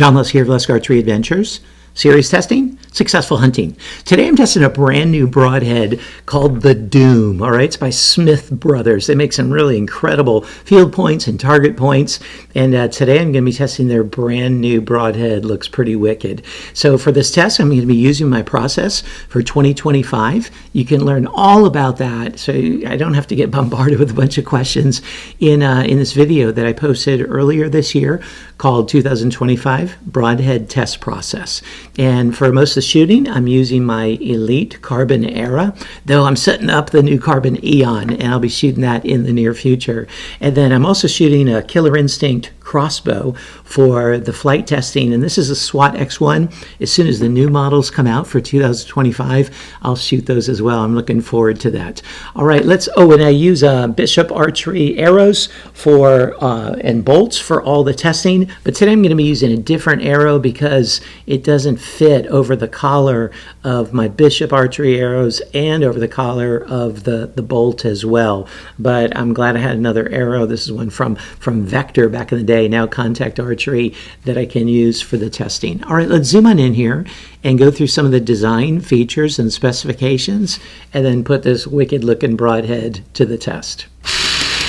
John Lusk here of Lusk Archery Adventures. Serious testing, successful hunting. Today I'm testing a brand new broadhead called the Doom. All right, it's by Smith Brothers. They make some really incredible field points and target points. And today I'm going to be testing their brand new broadhead. Looks pretty wicked. So for this test, I'm going to be using my process for 2025. You can learn all about that, so I don't have to get bombarded with a bunch of questions in this video that I posted earlier this year called 2025 Broadhead Test Process. And for most of the shooting, I'm using my Elite Carbon Era, though I'm setting up the new Carbon Eon, and I'll be shooting that in the near future. And then I'm also shooting a Killer Instinct crossbow for the flight testing, and this is a SWAT X1. As soon as the new models come out for 2025, I'll shoot those as well. I'm looking forward to that. All right, and I use Bishop Archery arrows for and bolts for all the testing, but today I'm going to be using a different arrow because it doesn't fit over the collar of my Bishop Archery arrows and over the collar of the bolt as well. But I'm glad I had another arrow. This is one from Vector back in the day, now Contact Archery, that I can use for the testing. All right, let's zoom on in here and go through some of the design features and specifications, and then put this wicked looking broadhead to the test.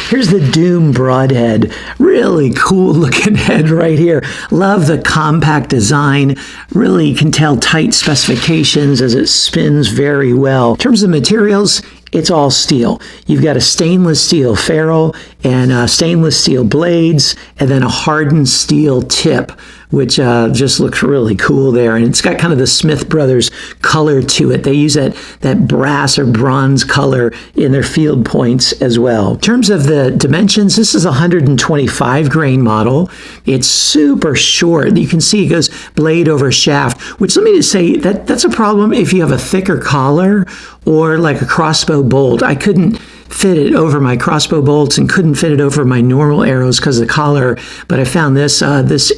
Here's the Doom broadhead. Really cool looking head right here. Love the compact design. Really, you can tell tight specifications as it spins very well. In terms of materials, it's all steel. You've got a stainless steel ferrule and stainless steel blades, and then a hardened steel tip, which just looks really cool there. And it's got kind of the Smith Brothers color to it. They use that brass or bronze color in their field points as well. In terms of the dimensions, this is a 125 grain model. It's super short. You can see it goes blade over shaft, which, let me just say, that's a problem if you have a thicker collar or like a crossbow bolt. I couldn't fit it over my crossbow bolts and couldn't fit it over my normal arrows because of the collar, but I found this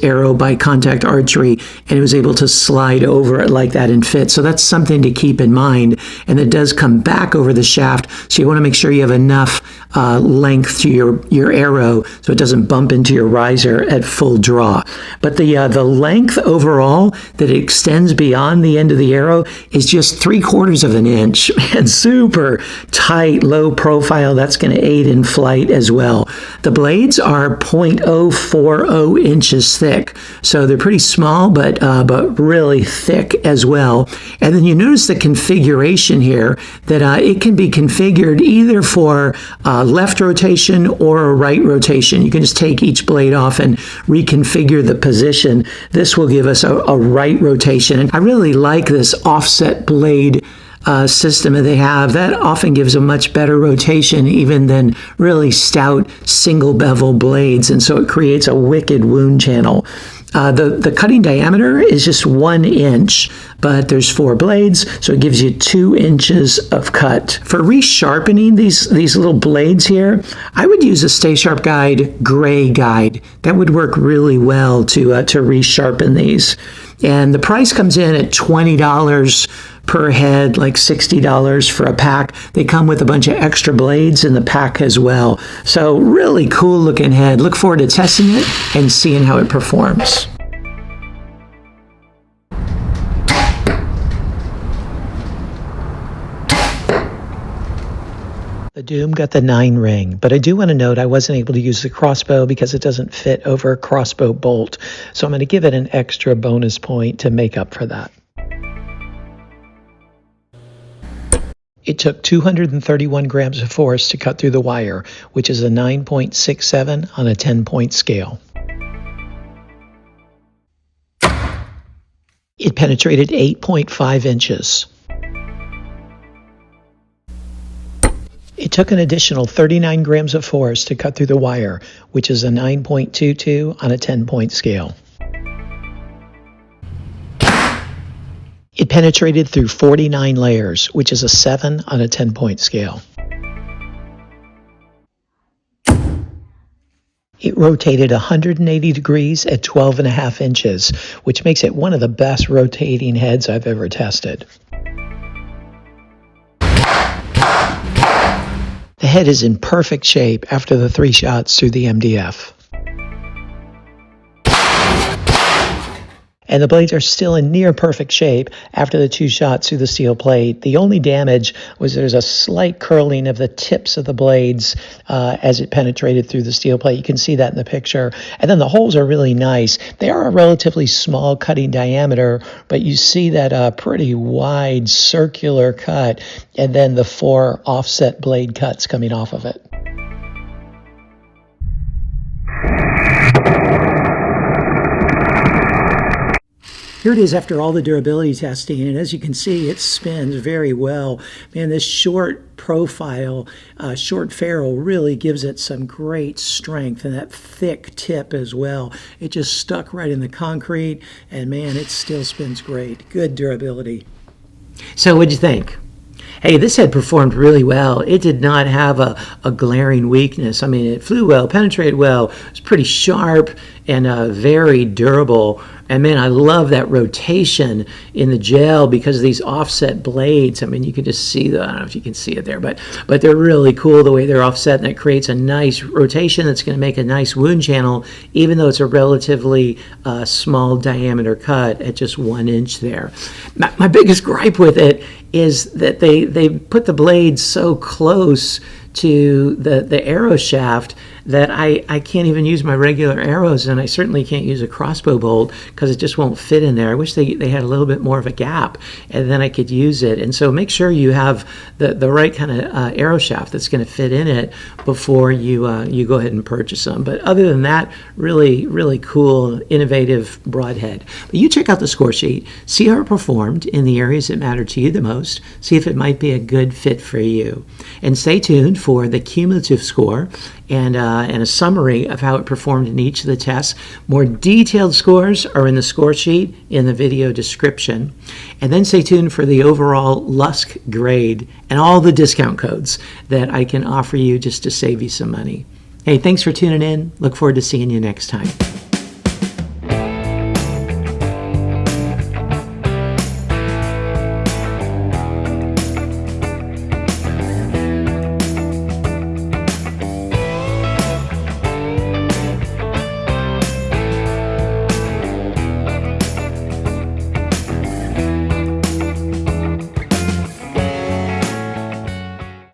arrow by Contact Archery, and it was able to slide over it like that and fit. So that's something to keep in mind. And it does come back over the shaft, so you want to make sure you have enough length to your arrow so it doesn't bump into your riser at full draw. But the length overall that it extends beyond the end of the arrow is just 3/4 of an inch, and super tight, low profile. That's going to aid in flight as well. The blades are 0.040 inches thick, so they're pretty small, but really thick as well. And then you notice the configuration here, that it can be configured either for left rotation or a right rotation. You can just take each blade off and reconfigure the position. This will give us a right rotation. And I really like this offset blade system that they have. That often gives a much better rotation even than really stout single bevel blades, and so it creates a wicked wound channel. The cutting diameter is just 1 inch, but there's 4 blades, so it gives you 2 inches of cut. For resharpening these little blades here, I would use a Stay Sharp Guide gray guide. That would work really well to resharpen these. And the price comes in at $20 per head, like $60 for a pack. They come with a bunch of extra blades in the pack as well. So really cool looking head. Look forward to testing it and seeing how it performs. The Doom got the 9 ring, but I do want to note I wasn't able to use the crossbow because it doesn't fit over a crossbow bolt. So I'm going to give it an extra bonus point to make up for that. It took 231 grams of force to cut through the wire, which is a 9.67 on a 10-point scale. It penetrated 8.5 inches. It took an additional 39 grams of force to cut through the wire, which is a 9.22 on a 10-point scale. It penetrated through 49 layers, which is a 7 on a 10-point scale. It rotated 180 degrees at 12.5 inches, which makes it one of the best rotating heads I've ever tested. The head is in perfect shape after the 3 shots through the MDF. And the blades are still in near perfect shape after the 2 shots through the steel plate. The only damage was there's a slight curling of the tips of the blades as it penetrated through the steel plate. You can see that in the picture. And then the holes are really nice. They are a relatively small cutting diameter, but you see that pretty wide circular cut and then the 4 offset blade cuts coming off of it. Here it is after all the durability testing, and as you can see, it spins very well. Man, this short profile, short ferrule really gives it some great strength, and that thick tip as well. It just stuck right in the concrete, and man, it still spins great. Good durability. So what'd you think? Hey, this head performed really well. It did not have a glaring weakness. I mean, it flew well, penetrated well. It was pretty sharp and very durable. And man, I love that rotation in the gel because of these offset blades. I mean, you can just see I don't know if you can see it there, but they're really cool the way they're offset, and it creates a nice rotation that's going to make a nice wound channel, even though it's a relatively small diameter cut at just 1 inch there. My biggest gripe with it is that they put the blades so close to the arrow shaft that I can't even use my regular arrows, and I certainly can't use a crossbow bolt because it just won't fit in there. I wish they had a little bit more of a gap, and then I could use it. And so make sure you have the right kind of arrow shaft that's going to fit in it before you go ahead and purchase them. But other than that, really, really cool, innovative broadhead. But you check out the score sheet, see how it performed in the areas that matter to you the most, see if it might be a good fit for you. And stay tuned for the cumulative score and a summary of how it performed in each of the tests. More detailed scores are in the score sheet in the video description. And then stay tuned for the overall Lusk grade and all the discount codes that I can offer you just to save you some money. Hey, thanks for tuning in. Look forward to seeing you next time.